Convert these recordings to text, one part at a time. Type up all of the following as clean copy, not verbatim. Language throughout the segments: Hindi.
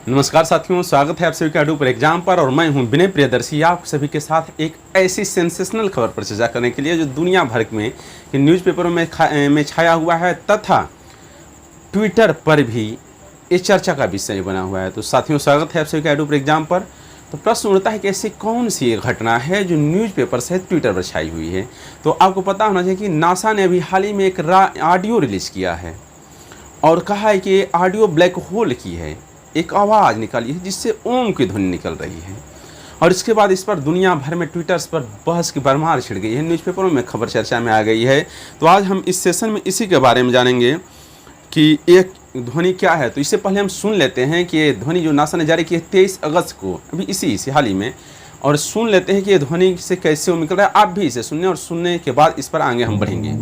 नमस्कार साथियों, स्वागत है आप सभी का अडूपर एग्जाम पर। और मैं हूं विनय प्रियदर्शी, आप सभी के साथ एक ऐसी सेंसेशनल खबर पर चर्चा करने के लिए जो दुनिया भर में न्यूज़पेपरों में छाया हुआ है तथा ट्विटर पर भी ये चर्चा का विषय बना हुआ है। तो साथियों, स्वागत है आप सभी का अडूपर एग्जाम पर। तो प्रश्न उठता है कि ऐसी कौन सी एक घटना है जो न्यूज़पेपर से ट्विटर पर छाई हुई है। तो आपको पता होना चाहिए कि नासा ने अभी हाल ही में एक ऑडियो रिलीज़ किया है और कहा है कि ये ऑडियो ब्लैक होल की है। एक आवाज़ निकाली है जिससे ओम की ध्वनि निकल रही है और इसके बाद इस पर दुनिया भर में ट्विटर्स पर बहस की भरमार छिड़ गई है, न्यूज़पेपरों में खबर चर्चा में आ गई है। तो आज हम इस सेशन में इसी के बारे में जानेंगे कि एक ध्वनि क्या है। तो इससे पहले हम सुन लेते हैं कि ये ध्वनि जो नासा ने जारी की है 23 अगस्त को, अभी इसी हाल ही में, और सुन लेते हैं कि ये ध्वनि से कैसे वो निकल रहा है। आप भी इसे सुनने और सुनने के बाद इस पर आगे हम बढ़ेंगे।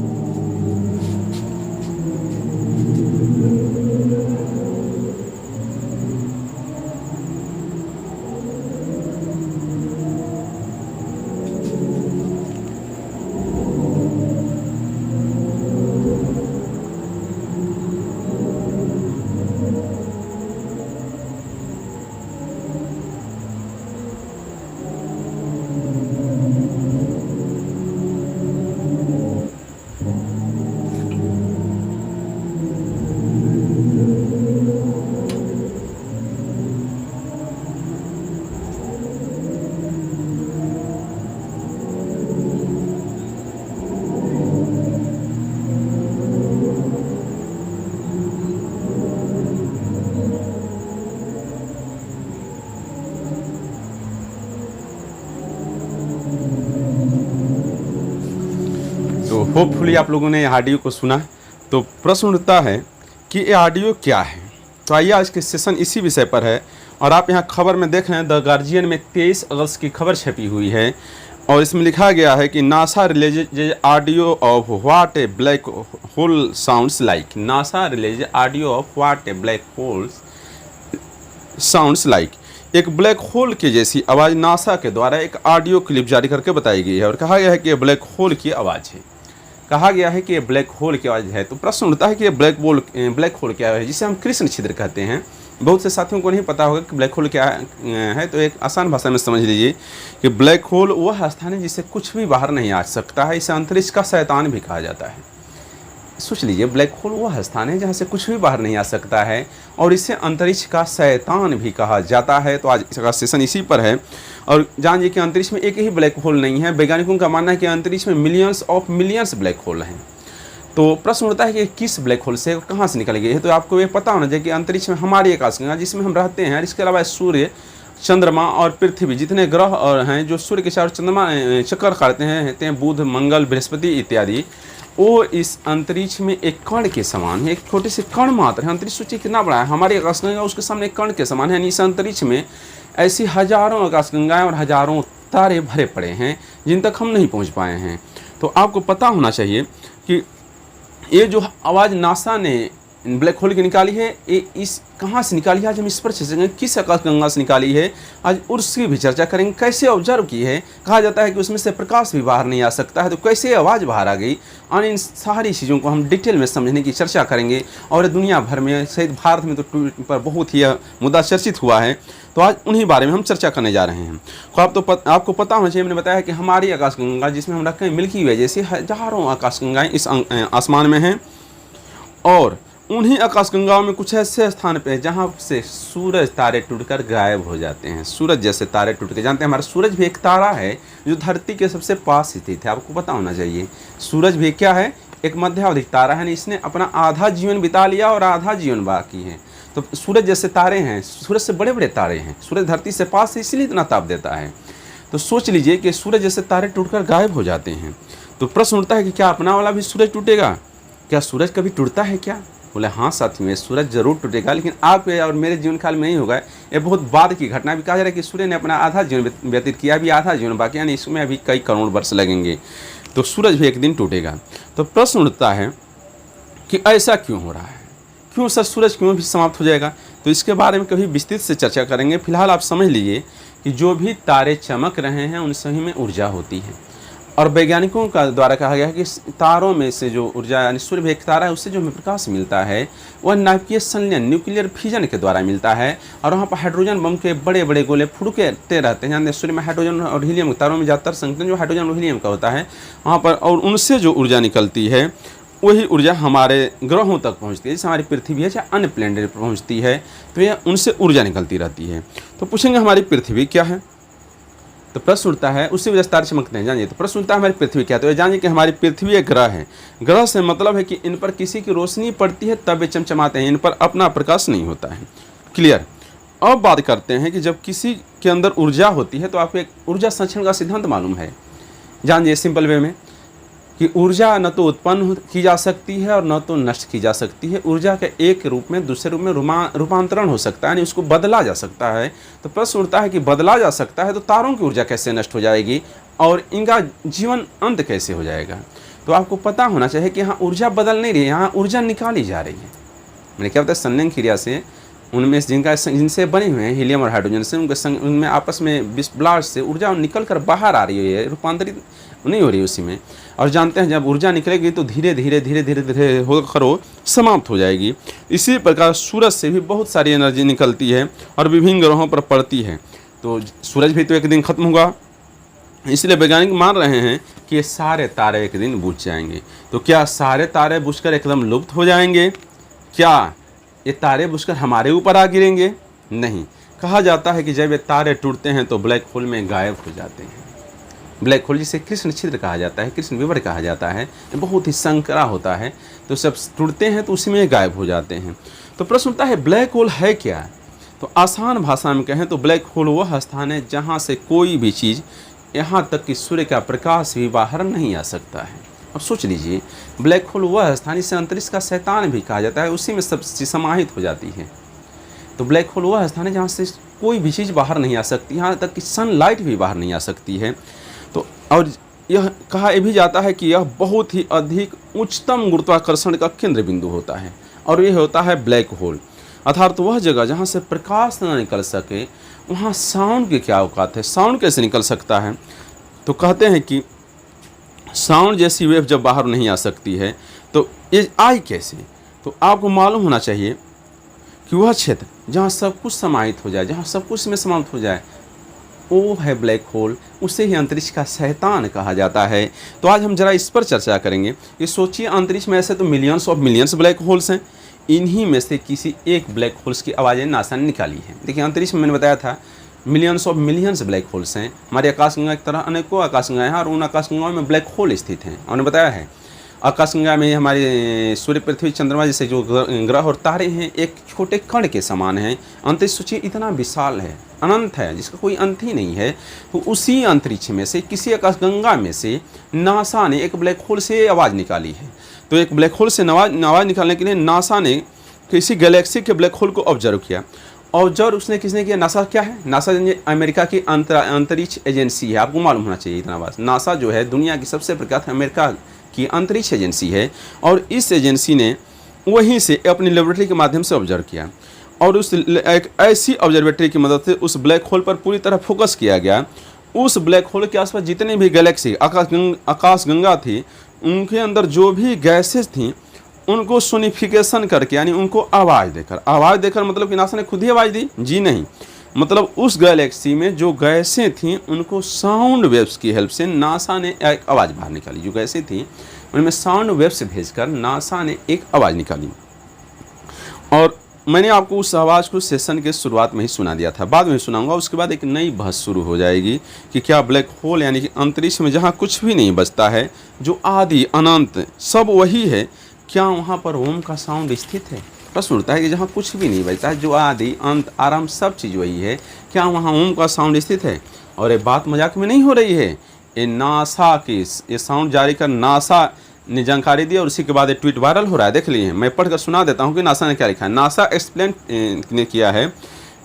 तो होपफुली आप लोगों ने ऑडियो को सुना। तो प्रश्न उठता है कि ये ऑडियो क्या है। तो आइए, आज के सेशन इसी विषय पर है। और आप यहाँ खबर में देख रहे हैं, द गार्जियन में 23 अगस्त की खबर छपी हुई है और इसमें लिखा गया है कि NASA release audio of what A black hole sounds like. NASA release audio of what A black hole sounds like. एक ब्लैक होल की जैसी आवाज़ नासा के द्वारा एक ऑडियो क्लिप जारी करके बताई गई है और कहा गया है कि यह ब्लैक होल की आवाज़ है। कहा गया है कि ये ब्लैक होल की आवाज़ है। तो प्रश्न उठता है कि ये ब्लैक होल क्या है, जिसे हम कृष्ण छिद्र कहते हैं। बहुत से साथियों को नहीं पता होगा कि ब्लैक होल क्या है। तो एक आसान भाषा में समझ लीजिए कि ब्लैक होल वह स्थान है जिससे कुछ भी बाहर नहीं आ सकता है। इसे अंतरिक्ष का शैतान भी कहा जाता है। सोच लीजिए, ब्लैक होल वह स्थान है जहाँ से कुछ भी बाहर नहीं आ सकता है और इसे अंतरिक्ष का शैतान भी कहा जाता है। तो आज इसका सेशन इसी पर है। और जानिए कि अंतरिक्ष में एक ही ब्लैक होल नहीं है। वैज्ञानिकों का मानना है कि अंतरिक्ष में मिलियंस ब्लैक होल हैं। तो प्रश्न उठता है कि किस ब्लैक होल से, कहाँ से निकल गई है। तो आपको ये पता होना चाहिए कि अंतरिक्ष में हमारी आकाशगंगा जिसमें हम रहते हैं, इसके अलावा सूर्य, चंद्रमा और पृथ्वी, जितने ग्रह और हैं जो सूर्य के चारों चंद्रमा चक्कर काटते हैं, बुध, मंगल, बृहस्पति इत्यादि, वो इस अंतरिक्ष में एक कण के समान है। एक छोटे से कण मात्र है। अंतरिक्ष सोचिए कितना बड़ा है। हमारी आकाशगंगा उसके सामने एक कण के समान है। यानी इस अंतरिक्ष में ऐसी हजारों आकाशगंगाएं और हजारों तारे भरे पड़े हैं जिन तक हम नहीं पहुंच पाए हैं। तो आपको पता होना चाहिए कि ये जो आवाज़ नासा ने ब्लैक होल की निकाली है, ये इस कहाँ से निकाली है, आज हम इस पर चर्चा करेंगे। किस आकाशगंगा से निकाली है, आज उसकी भी चर्चा करेंगे। कैसे ऑब्जर्व की है, कहा जाता है कि उसमें से प्रकाश भी बाहर नहीं आ सकता है, तो कैसे आवाज़ बाहर आ गई। और इन सारी चीज़ों को हम डिटेल में समझने की चर्चा करेंगे। और दुनिया भर में, सहित भारत में तो ट्विटर पर बहुत ही मुद्दा चर्चित हुआ है। तो आज उन्हीं बारे में हम चर्चा करने जा रहे हैं। तो आपको पता होना चाहिए, मैंने बताया कि हमारी आकाशगंगा जिसमें हम रखते हैं मिल्की वे जैसे हजारों आकाशगंगाएँ इस आसमान में हैं। और उन्हीं आकाशगंगाओं में कुछ ऐसे स्थान पे हैं जहाँ से सूरज तारे टूटकर गायब हो जाते हैं। सूरज जैसे तारे टूट के, जानते हैं हमारा सूरज भी एक तारा है जो धरती के सबसे पास स्थित है। आपको पता होना चाहिए, सूरज भी क्या है, एक मध्यावधि तारा है। इसने अपना आधा जीवन बिता लिया और आधा जीवन बाकी है। तो सूरज जैसे तारे हैं, सूरज से बड़े बड़े तारे हैं। सूरज धरती से पास है, इसलिए इतना ताप देता है। तो सोच लीजिए कि सूरज जैसे तारे टूटकर गायब हो जाते हैं। तो प्रश्न उठता है कि क्या अपना वाला भी सूरज टूटेगा? क्या सूरज कभी टूटता है क्या? बोले हाँ साथी में, सूरज जरूर टूटेगा, लेकिन आपके और मेरे जीवन काल में नहीं होगा। ये बहुत बाद की घटना। भी कहा जा रहा है कि सूर्य ने अपना आधा जीवन व्यतीत किया, अभी आधा जीवन बाकी, यानी इसमें अभी कई करोड़ वर्ष लगेंगे। तो सूरज भी एक दिन टूटेगा। तो प्रश्न उठता है कि ऐसा क्यों हो रहा है, क्यों सर सूरज क्यों भी समाप्त हो जाएगा। तो इसके बारे में कभी विस्तृत से चर्चा करेंगे। फिलहाल आप समझ लीजिए कि जो भी तारे चमक रहे हैं उन सभी में ऊर्जा होती है और वैज्ञानिकों का द्वारा कहा गया है कि तारों में से जो ऊर्जा यानी सूर्य भी एक तारा है, उससे जो हमें प्रकाश मिलता है वह नाभिकीय संलयन न्यूक्लियर फिजन के द्वारा मिलता है। और वहाँ पर हाइड्रोजन बम के बड़े बड़े गोले फुड़कते रहते हैं। जानते हैं सूर्य में हाइड्रोजन और हीलियम, तारों में ज़्यादातर संकेतन जो हाइड्रोजन और हीलियम का होता है वहाँ पर, और उनसे जो ऊर्जा निकलती है वही ऊर्जा हमारे ग्रहों तक पहुंचती है। जैसे हमारी पृथ्वी है चाहे अन्य प्लैनेट पर पहुंचती है तो यह उनसे ऊर्जा निकलती रहती है। तो पूछेंगे हमारी पृथ्वी क्या है, तो प्रश्न उठता है, उसी वजह से तारे चमकते हैं जानिए। तो प्रश्न उठता है हमारी पृथ्वी क्या है, तो ये जानिए कि हमारी पृथ्वी एक ग्रह है। ग्रह से मतलब है कि इन पर किसी की रोशनी पड़ती है तब ये चमचमाते हैं, इन पर अपना प्रकाश नहीं होता है। क्लियर। अब बात करते हैं कि जब किसी के अंदर ऊर्जा होती है तो आपको एक ऊर्जा संरक्षण का सिद्धांत मालूम है। जानिए सिंपल वे में कि ऊर्जा न तो उत्पन्न की जा सकती है और न तो नष्ट की जा सकती है। ऊर्जा के एक रूप में दूसरे रूप में रूपांतरण हो सकता है, यानी उसको बदला जा सकता है। तो प्रश्न उठता है कि बदला जा सकता है तो तारों की ऊर्जा कैसे नष्ट हो जाएगी और इनका जीवन अंत कैसे हो जाएगा। तो आपको पता होना चाहिए कि यहाँ ऊर्जा बदल नहीं रही है, यहाँ ऊर्जा निकाली जा रही है। मैंने क्या बताया, संलयन क्रिया से उनमें जिनसे बने हुए हैं हीलियम और हाइड्रोजन से, उनमें आपस में ब्लास्ट से ऊर्जा निकल कर बाहर आ रही है, रूपांतरित नहीं हो रही उसी में। और जानते हैं जब ऊर्जा निकलेगी तो धीरे धीरे धीरे धीरे धीरे होकर वो समाप्त हो जाएगी। इसी प्रकार सूरज से भी बहुत सारी एनर्जी निकलती है और विभिन्न ग्रहों पर पड़ती है। तो सूरज भी तो एक दिन खत्म होगा, इसलिए वैज्ञानिक मान रहे हैं कि ये सारे तारे एक दिन बुझ जाएंगे। तो क्या सारे तारे बुझकर एकदम लुप्त हो जाएंगे? क्या ये तारे बुझकर हमारे ऊपर आ गिरेंगे? नहीं। कहा जाता है कि जब ये तारे टूटते हैं तो ब्लैक होल में गायब हो जाते हैं। ब्लैक होल जिसे कृष्ण छिद्र कहा जाता है, कृष्ण विवर कहा जाता है, बहुत ही संकरा होता है। तो सब टूटते हैं तो उसी में गायब हो जाते हैं। तो प्रश्न उठता है ब्लैक होल है क्या? तो आसान भाषा में कहें तो ब्लैक होल वह स्थान है जहाँ से कोई भी चीज़, यहाँ तक कि सूर्य का प्रकाश भी बाहर नहीं आ सकता है। अब सोच लीजिए, ब्लैक होल वह स्थान जिसे अंतरिक्ष का शैतान भी कहा जाता है, उसी में सब चीज़ समाहित हो जाती है। तो ब्लैक होल वह स्थान है जहाँ से कोई भी चीज़ बाहर नहीं आ सकती, यहाँ तक कि सनलाइट भी बाहर नहीं आ सकती है। तो और यह कहा भी जाता है कि यह बहुत ही अधिक उच्चतम गुरुत्वाकर्षण का केंद्र बिंदु होता है, और यह होता है ब्लैक होल। अर्थात वह जगह जहाँ से प्रकाश न निकल सके, वहाँ साउंड की क्या औकात है, साउंड कैसे निकल सकता है? तो कहते हैं कि साउंड जैसी वेव जब बाहर नहीं आ सकती है तो ये आई कैसे? तो आपको मालूम होना चाहिए कि वह क्षेत्र जहाँ सब कुछ समाहित हो जाए, जहाँ सब कुछ में समाप्त हो जाए, वो है ब्लैक होल। उसे ही अंतरिक्ष का शैतान कहा जाता है। तो आज हम जरा इस पर चर्चा करेंगे। ये सोचिए, अंतरिक्ष में ऐसे तो millions of millions black holes हैं, इन्हीं में से किसी एक ब्लैक होल्स की आवाज़ें नासा ने निकाली है। देखिए, अंतरिक्ष में मैंने बताया था millions of millions black holes हैं। हमारी आकाशगंगा की तरह अनेकों आकाशगंगाएँ हैं और उन आकाशगंगाओं में ब्लैक होल स्थित हैं। हमने बताया है आकाशगंगा में हमारे सूर्य, पृथ्वी, चंद्रमा जैसे जो ग्रह और तारे हैं एक छोटे कण के समान हैं। अंतरिक्ष सोचिए इतना विशाल है, अनंत है, जिसका कोई अंत ही नहीं है। तो उसी अंतरिक्ष में से किसी आकाशगंगा में से नासा ने एक ब्लैक होल से आवाज़ निकाली है। तो एक ब्लैक होल से आवाज़ निकालने के लिए नासा ने किसी गैलेक्सी के ब्लैक होल को ऑब्जर्व किया। ऑब्जर्व उसने किसने किया? नासा क्या है? नासा अमेरिका की अंतरिक्ष एजेंसी है। आपको मालूम होना चाहिए इतना बात। नासा जो है दुनिया की सबसे प्रख्यात अमेरिका की अंतरिक्ष एजेंसी है, और इस एजेंसी ने वहीं से अपनी लेबोरेटरी के माध्यम से ऑब्जर्व किया, और उस एक ऐसी ऑब्जर्वेटरी की मदद से उस ब्लैक होल पर पूरी तरह फोकस किया गया। उस ब्लैक होल के आसपास जितने भी गैलेक्सी आकाशगंगा थी, उनके अंदर जो भी गैसेस थीं उनको सोनिफिकेशन करके, यानी उनको आवाज़ देकर मतलब कि नासा ने खुद ही आवाज़ दी? जी नहीं, मतलब उस गैलेक्सी में जो गैसें थीं उनको साउंड वेव्स की हेल्प से नासा ने एक आवाज़ बाहर निकाली। जो गैसें थीं उनमें साउंड वेव्स भेजकर नासा ने एक आवाज़ निकाली, और मैंने आपको उस आवाज़ को सेशन के शुरुआत में ही सुना दिया था, बाद में सुनाऊंगा। उसके बाद एक नई बहस शुरू हो जाएगी कि क्या ब्लैक होल यानी कि अंतरिक्ष में जहाँ कुछ भी नहीं बचता है, जो आदि अनंत सब वही है, क्या वहाँ पर ओम का साउंड स्थित है? प्रश्न उठता है कि जहाँ कुछ भी नहीं बचता है, जो आदि अंत आरंभ सब चीज़ वही है, क्या वहाँ ओम का साउंड स्थित है? और ये बात मजाक में नहीं हो रही है, ये नासा की ये साउंड जारी कर नासा ने जानकारी दी, और उसी के बाद ये ट्वीट वायरल हो रहा है। देख लीजिए, मैं पढ़कर सुना देता हूँ कि नासा ने क्या लिखा है। नासा एक्सप्लेन ने किया है,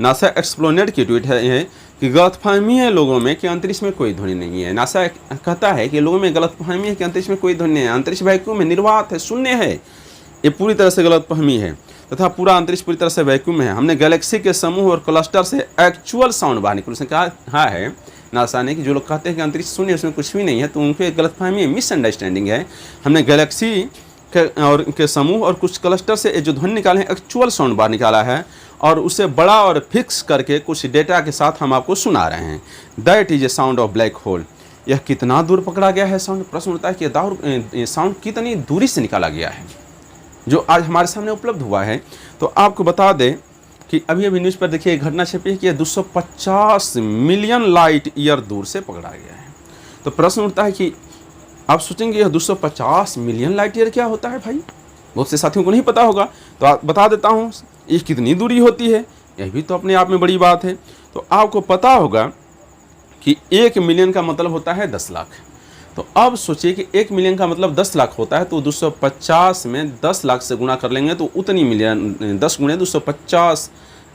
नासा एक्सप्लोनेट की ट्वीट है कि गलतफहमी है लोगों में कि अंतरिक्ष में कोई ध्वनि नहीं है। नासा कहता है कि लोगों में गलतफहमी है कि अंतरिक्ष में कोई ध्वनि नहीं है, अंतरिक्ष वैक्यूम में निर्वात है, शून्य है। ये पूरी तरह से गलतफहमी है, तथा पूरा अंतरिक्ष पूरी तरह से वैक्यूम है। हमने गैलेक्सी के समूह और क्लस्टर से एक्चुअल साउंड बाहर निकल, उसने कहा है नासा ने, कि जो लोग कहते हैं कि अंतरिक्ष शून्य है, उसमें कुछ भी नहीं है, तो उनकी एक गलतफहमी है, मिसअंडरस्टैंडिंग है। हमने गैलेक्सी के समूह और कुछ क्लस्टर से जो ध्वनि निकाले हैं, एक्चुअल साउंड बाहर निकाला है और उसे बड़ा और फिक्स करके कुछ डेटा के साथ हम आपको सुना रहे हैं। That is a sound of black hole. यह कितना दूर पकड़ा गया है साउंड? प्रश्न उठता है कि ये साउंड कितनी दूरी से निकाला गया है जो आज हमारे सामने उपलब्ध हुआ है। तो आपको बता दें कि अभी अभी न्यूज़ पर देखिए एक घटना छपी है कि 250 मिलियन लाइट ईयर दूर से पकड़ा गया है। तो प्रश्न उठता है कि आप सोचेंगे यह 250 मिलियन लाइट ईयर क्या होता है भाई? बहुत से साथियों को नहीं पता होगा, तो आप बता देता हूँ ये कितनी दूरी होती है। यह भी तो अपने आप में बड़ी बात है। तो आपको पता होगा कि 1 मिलियन का मतलब होता है 10 लाख। तो अब सोचिए कि 1 मिलियन का मतलब 10 लाख होता है, तो 250 में 10 लाख से गुणा कर लेंगे तो उतनी मिलियन, 10 गुणे 250,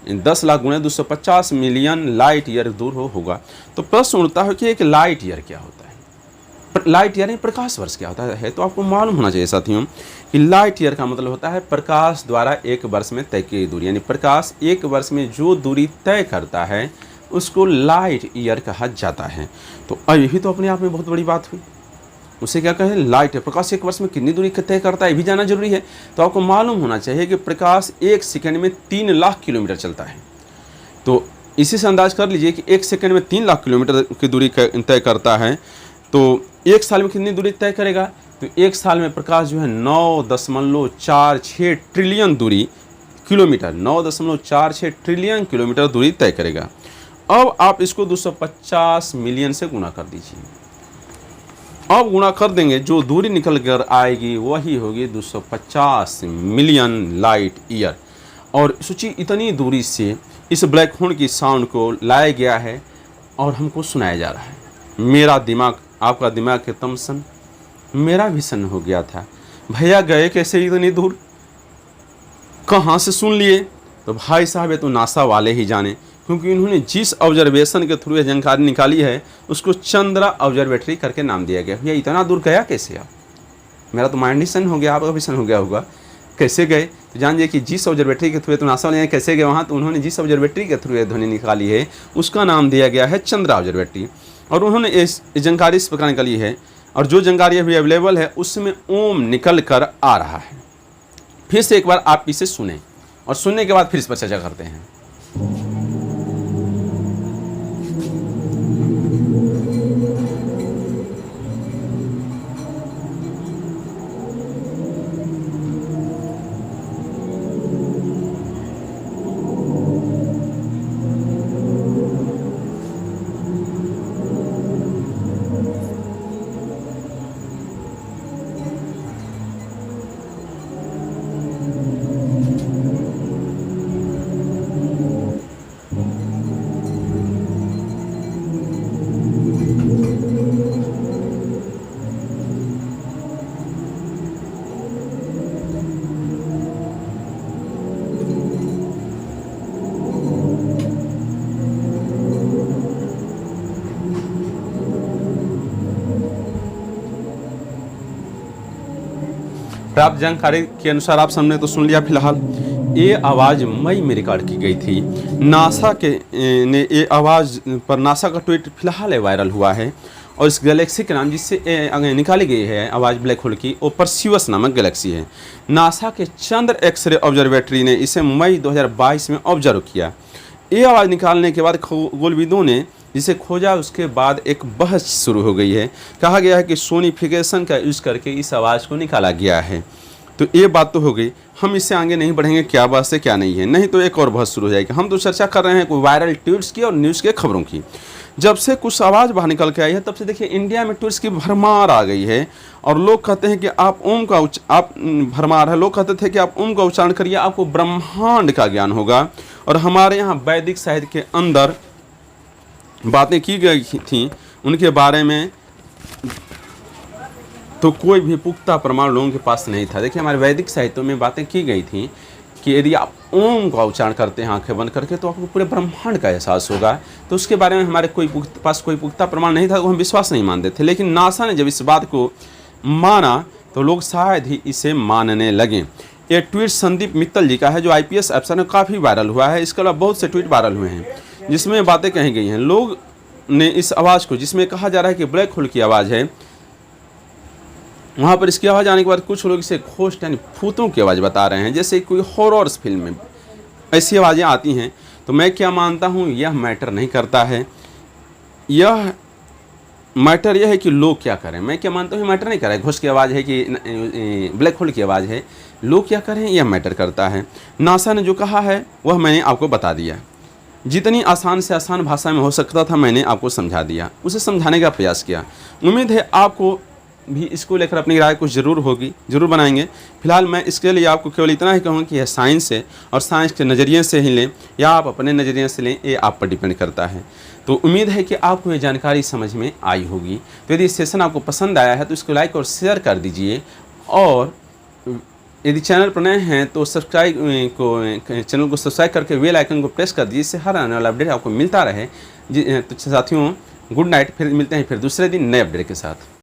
10 लाख गुणे 250 मिलियन लाइट ईयर दूर होगा। तो प्रश्न उठता है कि एक लाइट ईयर क्या होता है? लाइट ईयर प्रकाश वर्ष क्या होता है? तो आपको मालूम होना चाहिए साथियों कि लाइट ईयर का मतलब होता है प्रकाश द्वारा एक वर्ष में तय की दूरी, यानी प्रकाश एक वर्ष में जो दूरी तय करता है उसको लाइट ईयर कहा जाता है। तो यही तो अपने आप में बहुत बड़ी बात हुई। उसे क्या कहें? लाइट है। प्रकाश एक वर्ष में कितनी दूरी तय करता है ये भी जानना जरूरी है। तो आपको मालूम होना चाहिए कि प्रकाश 1 सेकंड में 3 लाख किलोमीटर चलता है। तो इसी से अंदाज कर लीजिए कि 1 सेकंड में 3 लाख किलोमीटर की दूरी तय करता है, तो 1 साल में कितनी दूरी तय करेगा? तो 1 साल में प्रकाश जो है 9.46 ट्रिलियन दूरी किलोमीटर, 9.46 ट्रिलियन किलोमीटर दूरी तय करेगा। अब आप इसको 250 मिलियन से गुणा कर दीजिए। अब गुणा कर देंगे, जो दूरी निकल कर आएगी वही होगी 250 मिलियन लाइट ईयर। और सोचिए इतनी दूरी से इस ब्लैक होल की साउंड को लाया गया है और हमको सुनाया जा रहा है। मेरा दिमाग, आपका दिमाग एकदम सन, मेरा भी सन हो गया था। भैया गए कैसे इतनी दूर, कहाँ से सुन लिए? तो भाई साहब ये तो नासा वाले ही जाने, क्योंकि इन्होंने जिस ऑब्जर्वेशन के थ्रू ये जानकारी निकाली है उसको चंद्रा ऑब्जर्वेटरी करके नाम दिया गया। भैया इतना दूर गया कैसे आप? मेरा तो माइंड ही सन हो गया, आपका भी सन हो गया होगा। कैसे गए? तो जानिए कि जिस ऑब्जर्वेटरी के थ्रू, तो नासा वाले कैसे गए वहाँ, तो उन्होंने जिस ऑब्जर्वेटरी के थ्रू ये ध्वनि निकाली है उसका नाम दिया गया है चंद्रा ऑब्जर्वेटरी। और उन्होंने इस जानकारी इस प्रकार निकाली है, और जो जानकारी अभी अवेलेबल है उसमें ओम निकल कर आ रहा है। फिर से एक बार आप इसे सुने और सुनने के बाद फिर इस पर चर्चा करते हैं। प्राप्त जानकारी के अनुसार आप सबने तो सुन लिया। फिलहाल ये आवाज़ मई में रिकॉर्ड की गई थी। नासा के ने ये आवाज़ पर नासा का ट्वीट फिलहाल वायरल हुआ है, और इस गैलेक्सी के नाम जिससे निकाली गई है आवाज़ ब्लैक होल की, वो परसीवस नामक गैलेक्सी है। नासा के चंद्र एक्सरे ऑब्जर्वेटरी ने इसे मई 2022 में ऑब्जर्व किया। ये आवाज़ निकालने के बाद खगोलविदों ने जिसे खोजा, उसके बाद एक बहस शुरू हो गई है। कहा गया है कि सोनिफिकेशन का यूज़ करके इस आवाज़ को निकाला गया है। तो ये बात तो हो गई, हम इससे आगे नहीं बढ़ेंगे क्या बहस है क्या नहीं है, नहीं तो एक और बहस शुरू हो जाएगी। हम तो चर्चा कर रहे हैं कोई वायरल ट्वीट्स की और न्यूज़ के खबरों की। जब से कुछ आवाज़ बाहर निकल के आई है तब से देखिए इंडिया में ट्वीट्स की भरमार आ गई है, और लोग कहते हैं कि आप ओम का आप भरमार है, लोग कहते थे कि आप ओम का उच्चारण करिए आपको ब्रह्मांड का ज्ञान होगा। और हमारे यहाँ वैदिक साहित्य के अंदर बातें की गई थी उनके बारे में, तो कोई भी पुख्ता प्रमाण लोगों के पास नहीं था। देखिए हमारे वैदिक साहित्यों में बातें की गई थी कि यदि आप ओम का उच्चारण करते हैं आंखें बंद करके तो आपको पूरे ब्रह्मांड का एहसास होगा। तो उसके बारे में हमारे पास कोई पुख्ता प्रमाण नहीं था, तो हम विश्वास नहीं मानते थे। लेकिन नासा ने जब इस बात को माना तो लोग शायद ही इसे मानने लगे। ये ट्वीट संदीप मित्तल जी का है जो IPS अफसर में काफ़ी वायरल हुआ है। इसके अलावा बहुत से ट्वीट वायरल हुए हैं जिसमें बातें कही गई हैं। लोग ने इस आवाज़ को, जिसमें कहा जा रहा है कि ब्लैक होल की आवाज़ है, वहाँ पर इसकी आवाज़ आने के बाद कुछ लोग इसे घोस्ट यानी भूतों की आवाज़ बता रहे हैं, जैसे कोई हॉरर्स फिल्म में ऐसी आवाज़ें आती हैं। तो मैं क्या मानता हूँ, यह मैटर नहीं करता है। यह मैटर यह है कि लोग क्या करें। मैं क्या मानता हूँ, मैटर नहीं कर रहा है घोस्ट की आवाज़ है कि ब्लैक होल की आवाज़ है, लोग क्या करें यह मैटर करता है। नासा ने जो कहा है वह मैंने आपको बता दिया, जितनी आसान से आसान भाषा में हो सकता था मैंने आपको समझा दिया, उसे समझाने का प्रयास किया। उम्मीद है आपको भी इसको लेकर अपनी राय कुछ ज़रूर होगी, ज़रूर बनाएंगे। फिलहाल मैं इसके लिए आपको केवल इतना ही कहूँगा कि यह साइंस है और साइंस के नज़रिए से ही लें या आप अपने नज़रिए से लें, ये आप पर डिपेंड करता है। तो उम्मीद है कि आपको ये जानकारी समझ में आई होगी। तो यदि सेशन आपको पसंद आया है तो इसको लाइक और शेयर कर दीजिए, और यदि चैनल पर नए हैं तो चैनल को सब्सक्राइब करके बेल आइकन को प्रेस कर दीजिए, इससे हर आने वाला अपडेट आपको मिलता रहे। तो साथियों, गुड नाइट। फिर मिलते हैं फिर दूसरे दिन नए अपडेट के साथ।